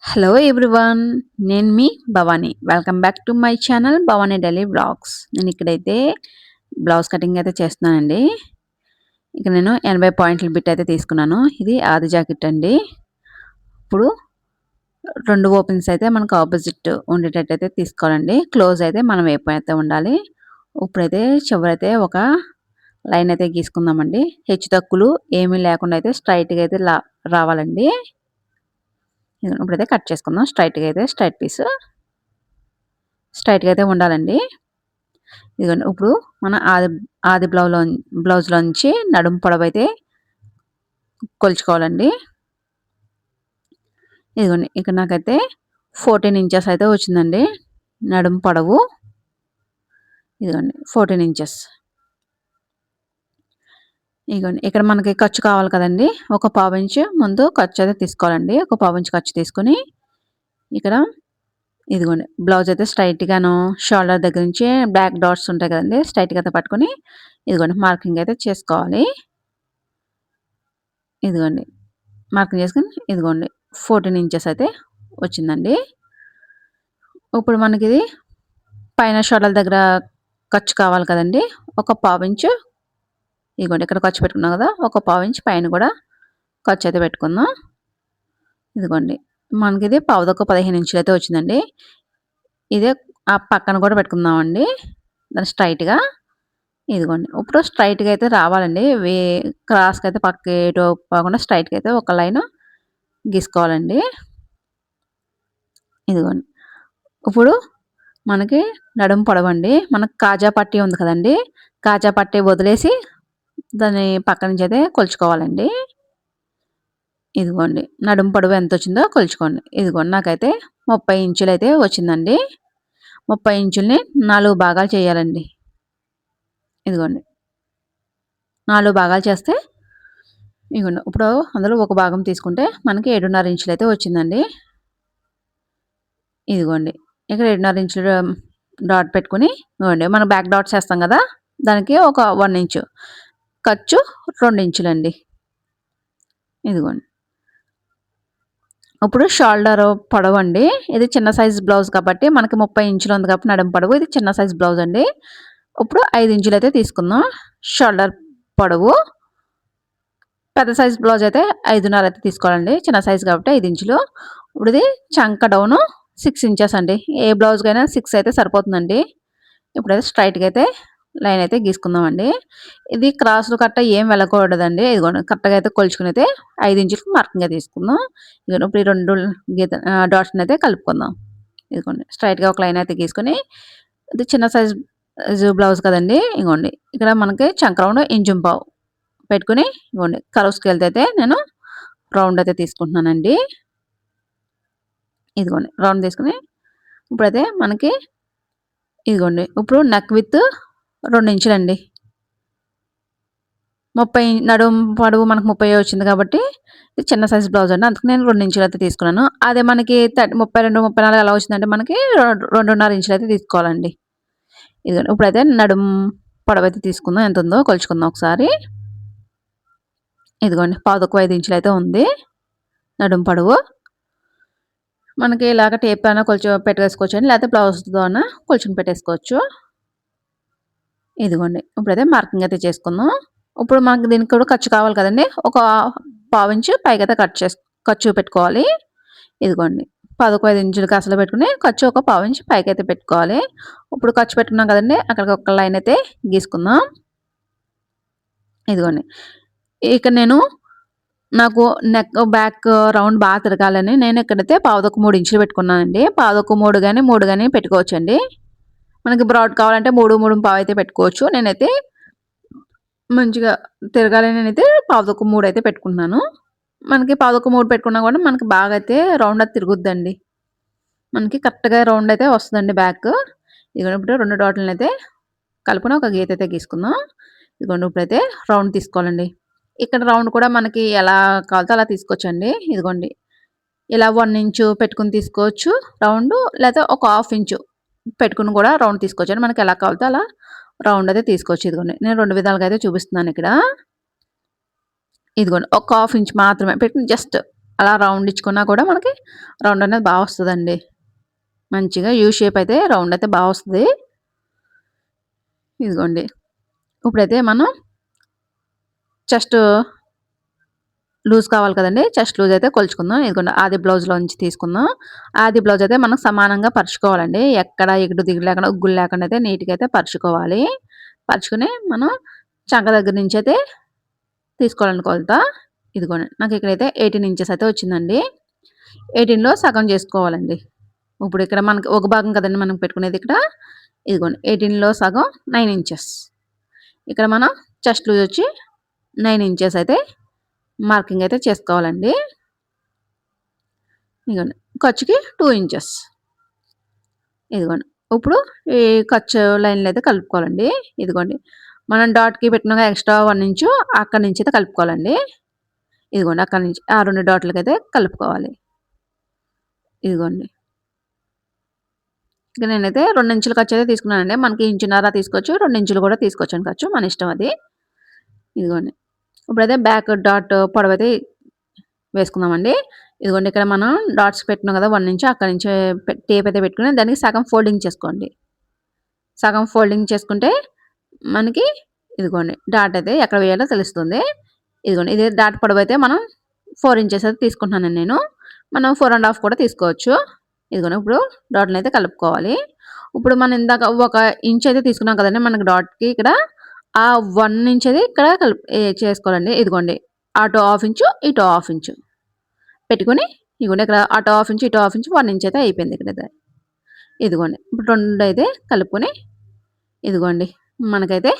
Hello everyone. నేను మీ Bhavani. Welcome back to my channel Bhavani daily vlogs. నేను ఇక్కడైతే బ్లౌజ్ కటింగ్ అయితే చేస్తున్నానండి. ఇక నేను 80 పాయింట్ల బిట్ అయితే తీసుకున్నాను. ఇది ఆది జాకెట్ అండి. ఇప్పుడు 2 ఓపెన్స్ అయితే మనకు ఆపోజిట్ ఉండేటట్టు అయితే తీసుకోవాలండి. క్లోజ్ అయితే మనం వైపు అయితే ఉండాలి. ఇప్పుడైతే చివరైతే ఒక లైన్ అయితే గీసుకుందామండి. హెచ్చు తగ్గులు ఏమీ లేకుండా అయితే స్ట్రైట్‌గా అయితే రావాలండి. ఇప్పుడైతే కట్ చేసుకుందాం. స్ట్రైట్‌గా అయితే స్ట్రైట్ పీస్ స్ట్రైట్‌గా అయితే ఉండాలండి. ఇదిగోండి ఇప్పుడు మన ఆది బ్లౌజ్‌లోంచి నడుము పొడవైతే కొలుచుకోవాలండి. ఇదిగోండి ఇక్కడ నాకైతే 14 ఇంచెస్ అయితే వచ్చిందండి నడుము పొడవు. ఇదిగోండి 14 ఇంచెస్. ఇదిగోండి ఇక్కడ మనకి ఖర్చు కావాలి కదండీ! ఒక పావు ఇంచు ముందు ఖర్చు అయితే తీసుకోవాలండి. ఒక పావు ఇంచు ఖర్చు తీసుకొని ఇక్కడ ఇదిగోండి బ్లౌజ్ అయితే స్ట్రైట్‌గాను షోల్డర్ దగ్గర నుంచి బ్లాక్ డాట్స్ ఉంటాయి కదండీ! స్ట్రైట్‌గా అయితే పట్టుకొని ఇదిగోండి మార్కింగ్ అయితే చేసుకోవాలి. ఇదిగోండి మార్కింగ్ చేసుకొని ఇదిగోండి 14 ఇంచెస్ అయితే వచ్చిందండి. ఇప్పుడు మనకిది పైన షోల్డర్ దగ్గర ఖర్చు కావాలి కదండీ! ఒక పావు ఇంచు ఇదిగోండి ఇక్కడ ఖర్చు పెట్టుకున్నాం కదా! ఒక పావు ఇంచు పైన కూడా ఖర్చు అయితే పెట్టుకుందాం. ఇదిగోండి మనకిది పావుతక్కువ 15 ఇంచులు అయితే వచ్చిందండి. ఇదే ఆ పక్కన కూడా పెట్టుకుందామండి. దాన్ని స్ట్రైట్‌గా ఇదిగోండి. ఇప్పుడు స్ట్రైట్‌గా అయితే రావాలండి. క్రాస్‌గా అయితే పక్కకి ఎటు పోకుండా స్ట్రైట్‌గా అయితే ఒక లైను గీసుకోవాలండి. ఇదిగోండి. ఇప్పుడు మనకి నడుము పొడవండి. మనకు కాజా పట్టీ ఉంది కదండీ! కాజా పట్టీ వదిలేసి దాన్ని పక్క నుంచి అయితే కొలుచుకోవాలండి. ఇదిగోండి. నడుము పొడవు ఎంతొచ్చిందో కొలుచుకోండి. ఇదిగోండి నాకైతే 30 ఇంచులైతే వచ్చిందండి. 30 ఇంచుల్ని 4 భాగాలు చేయాలండి. ఇదిగోండి. 4 భాగాలు చేస్తే ఇగోండి. ఇప్పుడు అందులో ఒక భాగం తీసుకుంటే మనకి 7.5 ఇంచులైతే వచ్చిందండి. ఇదిగోండి. ఇక్కడ 7.5 ఇంచులు డాట్ పెట్టుకొని ఇగోండి మనం బ్యాక్ డాట్స్ ఏస్తాం కదా! దానికి ఒక 1 ఇంచు ఖర్చు 2 ఇంచులండి. ఇదిగోండి. ఇప్పుడు షోల్డర్ పొడవండి. ఇది చిన్న సైజ్ బ్లౌజ్ కాబట్టి మనకి 30 ఇంచులు ఉంది కాబట్టి నడుము పొడవు. ఇది చిన్న సైజ్ బ్లౌజ్ అండి. ఇప్పుడు 5 ఇంచులైతే తీసుకుందాం. షోల్డర్ పొడవు. పెద్ద సైజ్ బ్లౌజ్ అయితే 5.5 అయితే తీసుకోవాలండి. చిన్న సైజ్ కాబట్టి 5 ఇంచులు. ఇప్పుడు ఇది చంక డౌను 6 ఇంచెస్ అండి. ఏ బ్లౌజ్‌కైనా 6 అయితే సరిపోతుందండి. ఇప్పుడైతే స్ట్రైట్‌గా అయితే లైన్ అయితే గీసుకుందామండి. ఇది క్రాస్‌లు కట్ట ఏం వెళ్ళకూడదండి. ఇదిగోండి కరెక్ట్‌గా అయితే కొలుచుకొని అయితే 5 ఇంచులకి మార్కింగ్‌గా తీసుకుందాం. ఇదిగోండి ఇప్పుడు ఈ 2 డాట్స్‌ని అయితే కలుపుకుందాం. ఇదిగోండి స్ట్రైట్‌గా ఒక లైన్ అయితే గీసుకొని ఇది చిన్న సైజ్ బ్లౌజ్ కదండీ! ఇగోండి ఇక్కడ మనకి చంక రౌండ్ ఇంచుంపావు పెట్టుకొని ఇగోండి కర్వ్ స్కేల్‌తో అయితే నేను రౌండ్ అయితే తీసుకుంటున్నానండి. ఇదిగోండి రౌండ్ తీసుకొని ఇప్పుడైతే మనకి ఇదిగోండి ఇప్పుడు నెక్ విడ్త్ 2 ఇంచులండి. 30 నడుము పొడవు మనకు 30 వచ్చింది కాబట్టి ఇది చిన్న సైజ్ బ్లౌజ్ అండి. అందుకు నేను 2 ఇంచులు అయితే తీసుకున్నాను. అదే మనకి 32, 34 ఎలా వచ్చిందంటే మనకి 2.5 ఇంచులు అయితే తీసుకోవాలండి. ఇదిగోండి ఇప్పుడైతే నడుము పొడవైతే తీసుకుందాం. ఎంత ఉందో కొలుచుకుందాం ఒకసారి. ఇదిగోండి పావుతక్కువ 5 ఇంచులు అయితే ఉంది నడుము పొడవు. మనకి ఇలాగ టేప్ అయినా పెట్టేసుకోవచ్చండి. లేకపోతే బ్లౌజ్‌తో అయినా కొలుచుకొని పెట్టేసుకోవచ్చు. ఇదిగోండి ఇప్పుడైతే మార్కింగ్ అయితే చేసుకుందాం. ఇప్పుడు మనకు దీనికి కూడా ఖర్చు కావాలి కదండీ! ఒక పావించు పైకైతే ఖర్చు పెట్టుకోవాలి. ఇదిగోండి 15 ఇంచులకి అసలు పెట్టుకుని ఖర్చు ఒక పావించు పైకైతే పెట్టుకోవాలి. ఇప్పుడు ఖర్చు పెట్టుకున్నాం కదండీ! అక్కడికి ఒక లైన్ అయితే గీసుకుందాం. ఇదిగోండి. ఇక నాకు నెక్ బ్యాక్ రౌండ్ బాగా తిరగాలని నేను ఇక్కడైతే పావుతక్కువ 3 ఇంచులు పెట్టుకున్నానండి. పావుతక్కువ 3 గాని, 3 గాని పెట్టుకోవచ్చండి. మనకి బ్రాడ్ కావాలంటే 3, 3.25 అయితే పెట్టుకోవచ్చు. నేనైతే మంచిగా తిరగాలని నేనైతే పావుతక్కువ 3 అయితే పెట్టుకుంటున్నాను. మనకి పావుతక్కువ 3 పెట్టుకున్నా కూడా మనకి బాగా అయితే రౌండ్ అది తిరుగుద్దండి. మనకి కరెక్ట్‌గా రౌండ్ అయితే వస్తదండి బ్యాక్. ఇదిగోండి ఇప్పుడు 2 డాట్‌లనైతే కలుపుకొని ఒక గీత అయితే గీసుకుందాం. ఇదిగోండి ఇప్పుడైతే రౌండ్ తీసుకోవాలండి. ఇక్కడ రౌండ్ కూడా మనకి ఎలా కావాలితే అలా తీసుకోవచ్చండి. ఇదిగోండి ఇలా 1 ఇంచు పెట్టుకొని తీసుకోవచ్చు రౌండు. లేతే ఒక హాఫ్ ఇంచు పెట్టుకొని కూడా రౌండ్ తీసుకోవచ్చండి. మనకి ఎలా కావాలితే అలా రౌండ్ అయితే తీసుకోవచ్చు. ఇదిగోండి నేను 2 విధాలుగా అయితే చూపిస్తున్నాను ఇక్కడ. ఇదిగోండి ఒక హాఫ్ ఇంచ్ మాత్రమే పెట్టుకొని జస్ట్ అలా రౌండ్ ఇచ్చుకున్నా కూడా మనకి రౌండ్ అనేది బా వస్తదండి. మంచిగా యూ షేప్ అయితే రౌండ్ అయితే బా వస్తది. ఇదిగోండి. ఇప్పుడైతే మనం చెస్ట్ లూజ్ కావాలి కదండీ! చెస్ట్ లూజ్ అయితే కొలుచుకుందాం. ఇదిగోండి ఆది బ్లౌజ్‌లోంచి తీసుకుందాం. ఆది బ్లౌజ్ అయితే మనం సమానంగా పరుచుకోవాలండి. ఎక్కడ ఎగుడు దిగుడు లేకుండా, ఉగ్గులు లేకుండా అయితే నీట్‌గా అయితే పరుచుకోవాలి. పరుచుకొని మనం చంక దగ్గర నుంచి అయితే తీసుకోవాలండి కొలత. ఇదిగోండి. నాకు ఇక్కడైతే 18 ఇంచెస్ అయితే వచ్చిందండి. 18లో సగం చేసుకోవాలండి. ఇప్పుడు ఇక్కడ మనకి ఒక భాగం కదండీ మనం పెట్టుకునేది ఇక్కడ. ఇదిగోండి 18లో సగం 9 ఇంచెస్. ఇక్కడ మనం చెస్ట్ లూజ్ వచ్చి 9 ఇంచెస్ అయితే మార్కింగ్ అయితే చేసుకోవాలండి. ఇదిగోండి. ఖర్చుకి 2 ఇంచెస్. ఇదిగోండి. ఇప్పుడు ఈ ఖర్చు లైన్‌లో అయితే కలుపుకోవాలండి. ఇదిగోండి. మనం డాట్‌కి పెట్టిన ఎక్స్‌ట్రా 1 ఇంచు అక్కడి నుంచి అయితే కలుపుకోవాలండి. ఇదిగోండి. అక్కడి నుంచి ఆ 2 డాట్‌లకైతే కలుపుకోవాలి. ఇదిగోండి. ఇక నేనైతే 2 ఇంచుల ఖర్చయితే తీసుకున్నానండి. మనకి ఇంచున్నర తీసుకోవచ్చు. 2 ఇంచులు కూడా తీసుకోవచ్చండి ఖర్చు. మన ఇష్టం అది. ఇదిగోండి. ఇప్పుడైతే బ్యాక్ డాట్ పొడవైతే వేసుకుందామండి. ఇదిగోండి ఇక్కడ మనం డాట్స్ పెట్టినాం కదా! 1 ఇంచు అక్కడి నుంచి టేప్ అయితే పెట్టుకొని దానికి సగం ఫోల్డింగ్ చేసుకోండి. సగం ఫోల్డింగ్ చేసుకుంటే మనకి ఇదిగోండి డాట్ అయితే ఎక్కడ వేయాలో తెలుస్తుంది. ఇదిగోండి ఇదే డాట్ పొడవైతే మనం 4 ఇంచెస్ అయితే తీసుకుంటున్నానండి నేను. మనం 4 ½ కూడా తీసుకోవచ్చు. ఇదిగోండి ఇప్పుడు డాట్‌లనైతే కలుపుకోవాలి. ఇప్పుడు మనం ఇందాక ఒక ఇంచ్ అయితే తీసుకున్నాం కదండీ! మనకి డాట్‌కి ఇక్కడ ఆ 1 ఇంచ్ అది ఇక్కడ చేసుకోవాలండి. ఇదిగోండి అటు హాఫ్ ఇంచు, ఇటు హాఫ్ ఇంచు పెట్టుకొని ఇదిగోండి ఇక్కడ అటు హాఫ్ ఇంచు, ఇటు హాఫ్ ఇంచు 1 ఇంచ్ అయితే అయిపోయింది ఇక్కడైతే. ఇదిగోండి. ఇప్పుడు 2 అయితే కలుపుకొని ఇదిగోండి మనకైతే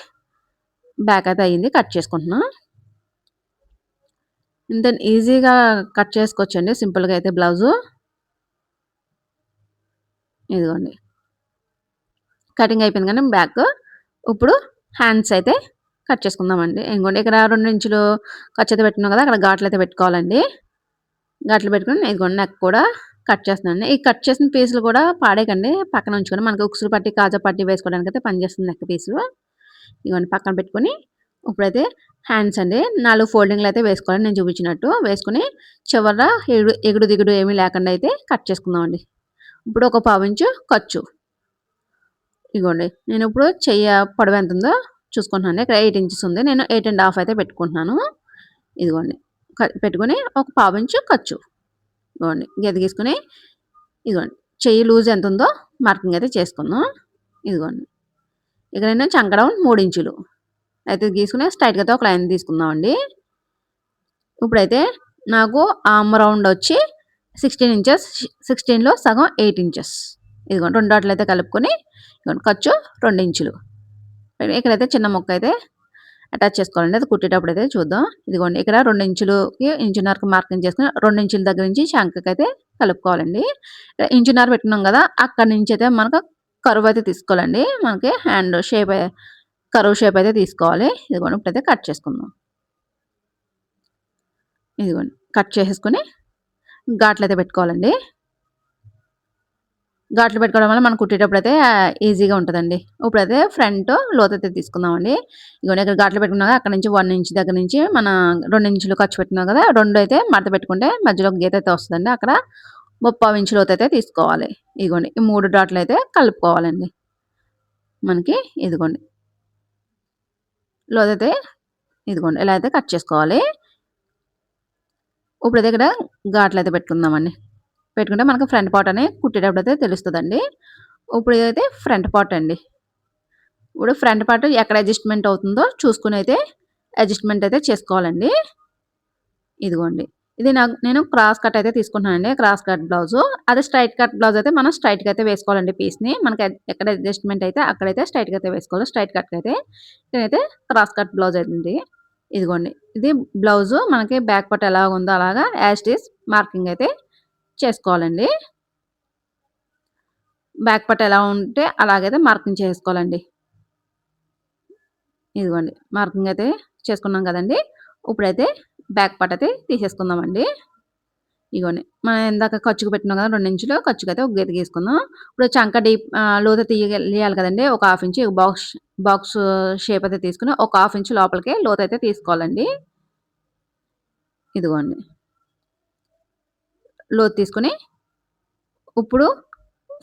బ్యాక్ అయితే అయింది. కట్ చేసుకుంటున్నాం. ఇంత ఈజీగా కట్ చేసుకోవచ్చండి సింపుల్‌గా అయితే బ్లౌజు. ఇదిగోండి. కటింగ్ అయిపోయింది కానీ బ్యాక్. ఇప్పుడు హ్యాండ్స్ అయితే కట్ చేసుకుందామండి. ఇంగోండి ఇక్కడ 2 ఇంచులు ఖర్చయితే పెట్టుకున్నాం కదా! అక్కడ ఘాట్లయితే పెట్టుకోవాలండి. ఘాట్లు పెట్టుకొని ఇదిగోండి నెక్ కూడా కట్ చేస్తున్నానండి. ఈ కట్ చేసిన పీసులు కూడా పాడేయకండి. పక్కన ఉంచుకొని మనకి ఉక్సులు పట్టి, కాజా పట్టి వేసుకోవడానికైతే పనిచేస్తుంది నెక్ పీసు. ఇదిగోండి పక్కన పెట్టుకొని ఇప్పుడైతే హ్యాండ్స్ అండి 4 ఫోల్డింగ్‌లు అయితే వేసుకోవాలి నేను చూపించినట్టు. వేసుకొని చివర ఎగుడు దిగుడు ఏమీ లేకుండా అయితే కట్ చేసుకుందామండి. ఇప్పుడు ఒక పావించు ఖర్చు. ఇగోండి. నేనిప్పుడు చెయ్య పొడవు ఎంతుందో చూసుకుంటున్నాను. ఇక్కడ 8 ఇంచెస్ ఉంది. నేను 8 ½ అయితే పెట్టుకుంటున్నాను. ఇదిగోండి. పెట్టుకొని ఒక పావించు ఖర్చు. ఇదిగోండి. గీత గీసుకొని ఇదిగోండి. చెయ్యి లూజ్ ఎంతుందో మార్కింగ్ అయితే చేసుకుందాం. ఇదిగోండి. ఇక నేను చంక డౌన్ 3 ఇంచులు అయితే గీసుకొని స్ట్రెయిట్‌గా అయితే ఒక లైన్ తీసుకుందామండి. ఇప్పుడైతే నాకు ఆర్మ్ రౌండ్ వచ్చి 16 ఇంచెస్ 16లో సగం 8 ఇంచెస్. ఇదిగోండి 2 డాట్‌లయితే కలుపుకొని ఇదిగోండి ఖర్చు 2 ఇంచులు. ఇక్కడైతే చిన్న ముక్క అయితే అటాచ్ చేసుకోవాలండి. అది కుట్టేటప్పుడైతే చూద్దాం. ఇదిగోండి ఇక్కడ 2 ఇంచులకి ఇంచున్నరకు మార్కింగ్ చేసుకొని 2 ఇంచుల దగ్గర నుంచి చంకకైతే కలుపుకోవాలండి. ఇంచున్నర పెట్టుకున్నాం కదా! అక్కడి నుంచి అయితే మనకు కర్వ్ అయితే తీసుకోవాలండి. మనకి హ్యాండ్ షేప్ కర్వ్ షేప్ అయితే తీసుకోవాలి. ఇదిగోండి ఇప్పుడైతే కట్ చేసుకుందాం. ఇదిగోండి కట్ చేసేసుకొని ఘాట్లయితే పెట్టుకోవాలండి. ఘాట్లు పెట్టుకోవడం వల్ల మనం కుట్టేటప్పుడైతే ఈజీగా ఉంటదండి. ఇప్పుడైతే ఫ్రంట్ లోతైతే తీసుకుందామండి. ఇగోండి ఇక్కడ ఘాట్లు పెట్టుకున్నాం కదా! అక్కడి నుంచి 1 ఇంచ్ దగ్గర నుంచి మన 2 ఇంచులు ఖర్చు పెట్టుకున్నాం కదా! 2 అయితే మడత పెట్టుకుంటే మధ్యలో ఒక గీత అయితే వస్తదండి. అక్కడ 3/4 ఇంచు లోతైతే తీసుకోవాలి. ఇగోండి ఈ 3 డాట్‌లయితే కలుపుకోవాలండి. మనకి ఇదిగోండి. లోతైతే ఇదిగోండి ఇలా అయితే కట్ చేసుకోవాలి. ఇప్పుడైతే ఇక్కడ ఘాట్లయితే పెట్టుకుందామండి. పెట్టుకుంటే మనకు ఫ్రంట్ పార్ట్ అని కుట్టేటప్పుడైతే తెలుస్తదండి. ఇప్పుడు ఇదైతే ఫ్రంట్ పార్ట్ అండి. ఇప్పుడు ఫ్రంట్ పార్ట్ ఎక్కడ అడ్జస్ట్‌మెంట్ అవుతుందో చూసుకొని అయితే అడ్జస్ట్‌మెంట్ అయితే చేసుకోవాలండి. ఇదిగోండి. ఇది నేను క్రాస్ కట్ అయితే తీసుకుంటున్నానండి. Cross cut blouse. అదే స్ట్రెయిట్ కట్ బ్లౌజ్ అయితే మనం స్ట్రెయిట్‌గా అయితే వేసుకోవాలండి పీస్‌ని. మనకి ఎక్కడ అడ్జస్ట్‌మెంట్ అయితే అక్కడైతే స్ట్రెయిట్‌గా అయితే వేసుకోవాలి. స్ట్రెయిట్ కట్‌కైతే ఇదైతే క్రాస్ కట్ బ్లౌజ్ అండి. ఇదిగోండి. ఇది బ్లౌజు మనకి బ్యాక్ పార్ట్ ఎలాగుందో అలాగా యాజ్ ఇట్ ఈజ్ మార్కింగ్ అయితే చేసుకోవాలండి. బ్యాక్ పార్ట్ ఎలా ఉంటే అలాగైతే మార్కింగ్ చేసుకోవాలండి. ఇదిగోండి. మార్కింగ్ అయితే చేసుకున్నాం కదండీ! ఇప్పుడైతే బ్యాక్ పార్ట్ అయితే తీసేసుకుందామండి. ఇగోండి. మనం ఇందాక ఖర్చుకు పెట్టినాం కదా! 2 ఇంచులు ఖర్చుకైతే ఒక గీత గీసుకుందాం. ఇప్పుడు చంక లోతు తీయాలి కదండీ! ఒక ½ ఇంచు బాక్స్ షేప్ అయితే తీసుకొని ఒక ½ ఇంచు లోపలికి లోతైతే తీసుకోవాలండి. ఇదిగోండి. లోతు తీసుకొని, ఇప్పుడు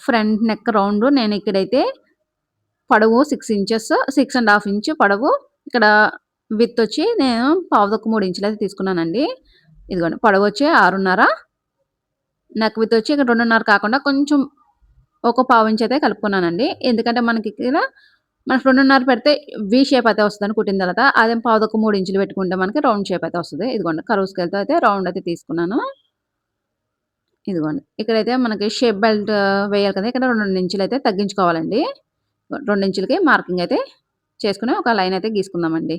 ఫ్రంట్ నెక్ రౌండ్ నేను ఇక్కడైతే పొడవు 6 ఇంచెస్ 6½ ఇంచ్ పొడవు. ఇక్కడ విడ్త్ వచ్చి నేను పావుతక్కువ 3 ఇంచులయితే తీసుకున్నానండి. ఇదిగోండి పొడవొచ్చి 6:30, నెక్ విడ్త్ వచ్చి ఇక్కడ 2:30 కాకుండా కొంచెం ఒక పావించి అయితే కలుపుకున్నానండి. ఎందుకంటే మనకి ఇక్కడ మనకు 2:30 పెడితే వి షేప్ అయితే వస్తదని కుట్టిన తర్వాత. అదే పావుతక్కువ 3 ఇంచులు పెట్టుకుంటే మనకి రౌండ్ షేప్ అయితే వస్తది. ఇదిగోండి కర్వ్ స్కేల్‌తో అయితే రౌండ్ అయితే తీసుకున్నాను. ఇదిగోండి. ఇక్కడైతే మనకి షేప్ బెల్ట్ వేయాలి కదా! ఇక్కడ 2 ఇంచులయితే తగ్గించుకోవాలండి. 2 ఇంచులకి మార్కింగ్ అయితే చేసుకొని ఒక లైన్ అయితే గీసుకుందామండి.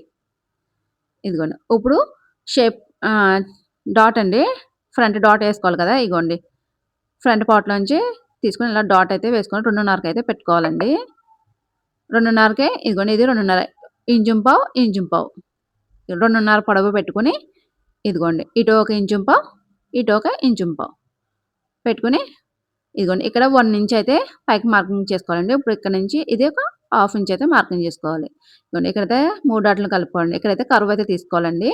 ఇదిగోండి. ఇప్పుడు షేప్ ఆహ్, డాట్ అండి. ఫ్రంట్ డాట్ ఏసుకోవాలి కదా! ఇగోండి. ఫ్రంట్ పార్ట్‌లోంచి తీసుకొని ఇలా డాట్ అయితే వేసుకొని 2:30కి అయితే పెట్టుకోవాలండి. 2:30కే ఇదిగోండి ఇది 2:30 ఇంచుంపావు, ఇంచుంపావు. 2:30 పొడవు పెట్టుకొని ఇదిగోండి. ఇటు ఒక ఇంచుంపావు, ఇటు ఒక ఇంచుంపావు పెట్టుకొని ఇదిగోండి. ఇక్కడ 1 ఇంచ్ అయితే పైకి మార్కింగ్ చేసుకోవాలండి. ఇప్పుడు ఇక్కడ నుంచి ఇది ఒక హాఫ్ ఇంచ్ అయితే మార్కింగ్ చేసుకోవాలి. ఇదిగోండి ఇక్కడైతే 3 డాట్‌లను కలుపుకోండి. ఇక్కడైతే కర్వ్ అయితే తీసుకోవాలండి.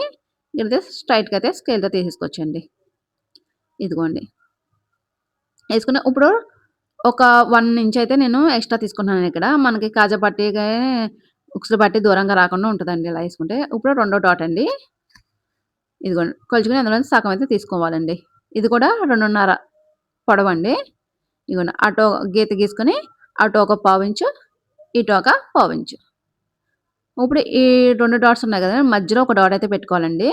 ఇక్కడైతే స్ట్రెయిట్‌గా అయితే స్కేల్‌తో తీసేసుకోవచ్చండి. ఇదిగోండి. ఏసుకున్న ఇప్పుడు ఒక 1 ఇంచ్ అయితే నేను ఎక్స్‌ట్రా తీసుకుంటున్నాను ఇక్కడ. మనకి కాజా పట్టీకి ఉక్సులు పట్టి దూరంగా రాకుండా ఉంటదండి ఇలా ఏసుకుంటే. ఇప్పుడు రెండో డాట్ అండి. ఇదిగోండి. కొలుచుకొని అందులోంచి సగం అయితే తీసుకోవాలండి. ఇది కూడా 2:30 పొడవండి. ఇగోండి. అటో గీత గీసుకొని అటు ఒక పావించు, ఇటు ఒక పావించు. ఇప్పుడు ఈ 2 డాట్స్ ఉన్నాయి గదా! మధ్యలో ఒక డాట్ అయితే పెట్టుకోవాలండి.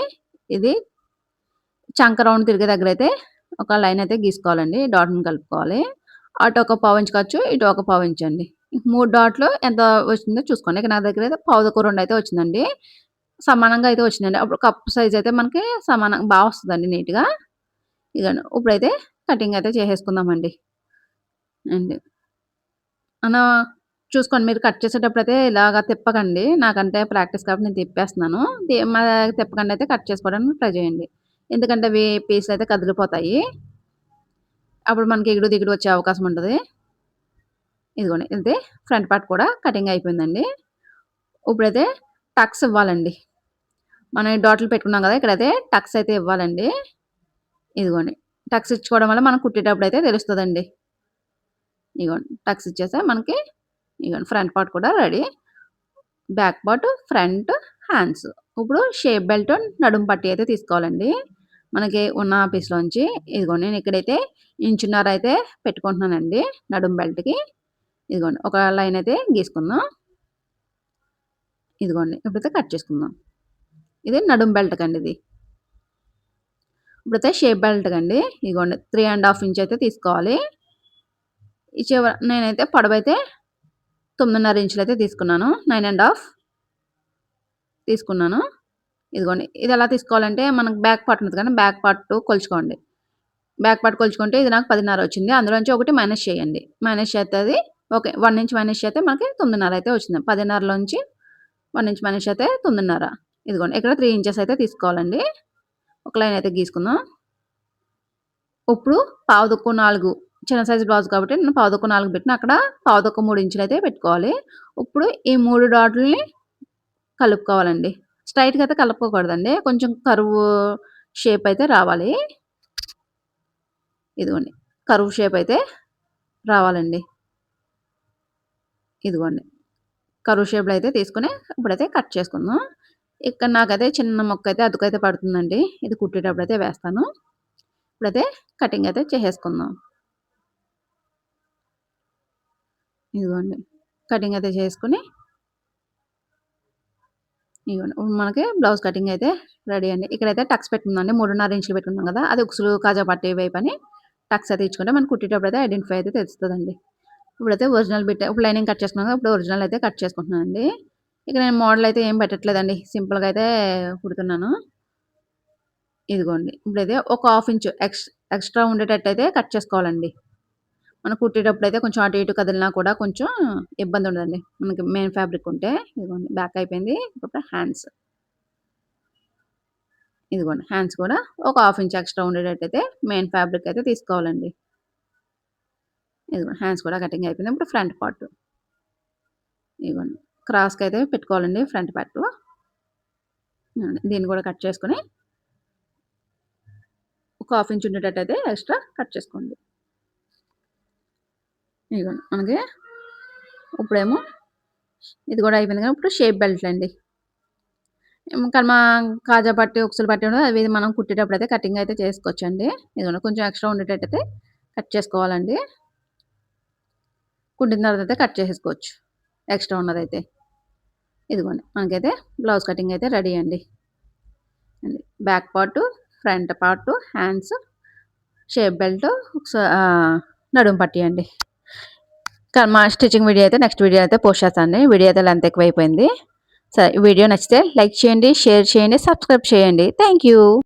ఇది చంక రౌండ్ తిరిగే దగ్గరైతే ఒక లైన్ అయితే గీసుకోవాలండి. డాట్‌ని కలుపుకోవాలి. అటు ఒక పావించు ఖర్చు, ఇటు ఒక పావించండి. 3 డాట్‌లు ఎంత వచ్చిందో చూసుకోండి. ఇక నా దగ్గరైతే పావుతక్కువ 2 అయితే వచ్చిందండి. సమానంగా అయితే వచ్చిందండి. అప్పుడు కప్ సైజ్ అయితే మనకి బా వస్తదండి నీట్‌గా. ఇగోండి. ఇప్పుడైతే కటింగ్ అయితే చేసేసుకుందామండి. అండి. అనా చూసుకోండి మీరు కట్ చేసేటప్పుడైతే ఇలాగ తిప్పకండి. నాకంటే ప్రాక్టీస్ కాబట్టి నేను తిప్పేస్తున్నాను. తిప్పకుండా అయితే కట్ చేసుకోవడానికి ట్రై చేయండి. ఎందుకంటే అవి పీసులయితే కదిలిపోతాయి. అప్పుడు మనకి ఎగుడు, దిగుడు వచ్చే అవకాశం ఉంటది. ఇదిగోండి. ఇది ఫ్రంట్ పార్ట్ కూడా కటింగ్ అయిపోయిందండి. ఇప్పుడైతే టక్స్ ఇవ్వాలండి. మనం ఈ డాట్లు పెట్టుకున్నాం కదా! ఇక్కడైతే టక్స్ అయితే ఇవ్వాలండి. ఇదిగోండి. టక్స్ ఇచ్చుకోవడం వల్ల మనం కుట్టేటప్పుడైతే తెలుస్తదండి. ఇగోండి. టక్స్ ఇచ్చేసా మనకి ఇగోండి ఫ్రంట్ పార్ట్ కూడా ready. Back part, front, hands. ఇప్పుడు షేప్ బెల్ట్, నడుము పట్టీ అయితే తీసుకోవాలండి. మనకి ఉన్న పీస్‌లోంచి ఇదిగోండి నేను ఇక్కడైతే ఇంచున్నర అయితే పెట్టుకుంటున్నానండి నడుము బెల్ట్‌కి. ఇదిగోండి ఒక లైన్ అయితే గీసుకుందాం. ఇదిగోండి. ఇప్పుడైతే కట్ చేసుకుందాం. ఇది నడుము బెల్ట్‌కండి ఇది. ఇప్పుడైతే షేప్ బెల్ట్‌కండి. ఇదిగోండి 3½ ఇంచ్ అయితే తీసుకోవాలి. ఈ నేనైతే పొడవైతే 9:30 ఇంచులయితే తీసుకున్నాను. 9½ తీసుకున్నాను. ఇదిగోండి. ఇది ఎలా తీసుకోవాలంటే మనకు బ్యాక్ పార్ట్ ఉంటది కదా! బ్యాక్ పార్ట్ కొలుచుకోండి. బ్యాక్ పార్ట్ కొలుచుకుంటే ఇది నాకు 10:30 వచ్చింది. అందులోంచి ఒకటి మైనస్ చేయండి. మైనస్ చేస్తే అది ఓకే. 1 ఇంచ్ మైనస్ చేస్తే మనకి 9:30 అయితే వచ్చింది. 10:30లోంచి 1 ఇంచ్ మైనస్ చేస్తే 9:30. ఇదిగోండి. ఇక్కడ 3 ఇంచెస్ అయితే తీసుకోవాలండి. ఒక లైన్ అయితే గీసుకుందాం. ఇప్పుడు పావుతక్కువ 4 చిన్న సైజ్ బ్లౌజ్ కాబట్టి నేను పావుతక్కువ 4 పెట్టిన అక్కడ పావుతక్కువ 3 ఇంచులయితే పెట్టుకోవాలి. ఇప్పుడు ఈ 3 డాట్‌లని కలుపుకోవాలండి. స్ట్రెయిట్‌గా అయితే కలుపుకోకూడదండి. కొంచెం కర్వ్ షేప్ అయితే రావాలి. ఇదిగోండి. కర్వ్ షేప్ అయితే రావాలండి. ఇదిగోండి. కర్వ్ షేప్‌లో అయితే తీసుకొని ఇప్పుడైతే కట్ చేసుకుందాం. ఇక్కడ నాకైతే చిన్న ముక్కయితే అతుకైతే పడుతుందండి. ఇది కుట్టేటప్పుడైతే వేస్తాను. ఇప్పుడైతే కటింగ్ అయితే చేసేసుకుందాం. ఇదిగోండి. కటింగ్ అయితే చేసుకొని ఇదిగోండి. మనకి బ్లౌజ్ కటింగ్ అయితే రెడీ అండి. ఇక్కడైతే టక్స్ పెట్టుకుందామండి. 3:30 ఇంచులు పెట్టుకున్నాం కదా! అది ఉక్సులు కాజా పట్టీ వైపని టక్స్ అయితే ఇచ్చుకుంటే మనం కుట్టేటప్పుడైతే ఐడెంటిఫై అయితే తెలుస్తదండి. ఇప్పుడైతే ఒరిజినల్ బిట్ ఇప్పుడు లైనింగ్ కట్ చేసుకున్నాం కదా! ఇప్పుడు ఒరిజినల్ అయితే కట్ చేసుకుంటున్నానండి. ఇక నేను మోడల్ అయితే ఏం పెట్టట్లేదండి. సింపుల్‌గా అయితే కుడుతున్నాను. ఇదిగోండి. ఇప్పుడైతే ఒక హాఫ్ ఇంచ్ ఎక్స్‌ట్రా ఉండేటట్టయితే కట్ చేసుకోవాలండి. మనం కుట్టేటప్పుడైతే కొంచెం అటు ఇటు కదిలినా కూడా కొంచెం ఇబ్బంది ఉండదండి. మనకి మెయిన్ ఫ్యాబ్రిక్ ఉంటే. ఇదిగోండి బ్యాక్ అయిపోయింది. ఇప్పుడు హ్యాండ్స్. ఇదిగోండి. హ్యాండ్స్ కూడా ఒక హాఫ్ ఇంచ్ ఎక్స్‌ట్రా ఉండేటట్టయితే మెయిన్ ఫ్యాబ్రిక్ అయితే తీసుకోవాలండి. ఇదిగోండి. హ్యాండ్స్ కూడా కటింగ్ అయిపోయింది. ఇప్పుడు ఫ్రంట్ పార్ట్. ఇదిగోండి. క్రాస్‌కైతే పెట్టుకోవాలండి ఫ్రంట్ పార్టు. దీన్ని కూడా కట్ చేసుకొని ఒక హాఫ్ ఇంచ్ ఉండేటట్టయితే ఎక్స్ట్రా కట్ చేసుకోండి. ఇదిగోండి మనకి ఇప్పుడేమో ఇది కూడా అయిపోయింది కదా! ఇప్పుడు షేప్ బెల్ట్ అండి. కర్మ కాజా పట్టి, ఉక్సులు పట్టి ఉండదు. అవి మనం కుట్టేటప్పుడైతే కటింగ్ అయితే చేసుకోవచ్చండి. ఇదిగోండి కొంచెం ఎక్స్ట్రా ఉండేటట్టయితే కట్ చేసుకోవాలండి. కుట్టిన తర్వాత అయితే కట్ చేసేసుకోవచ్చు ఎక్స్ట్రా ఉన్నదైతే. ఇదిగోండి మనకైతే బ్లౌజ్ కటింగ్ అయితే రెడీ అండి. Back part, front part, hands, shape belt, నడుము పట్టీ అండి. మా స్టిచ్చింగ్ వీడియో అయితే నెక్స్ట్ వీడియో అయితే పోస్ట్ చేస్తానండి. వీడియో అయితే లెంత్ ఎక్కువైపోయింది. సరే, ఈ వీడియో నచ్చితే లైక్ చేయండి, షేర్ చేయండి, సబ్స్క్రైబ్ చేయండి. Thank you.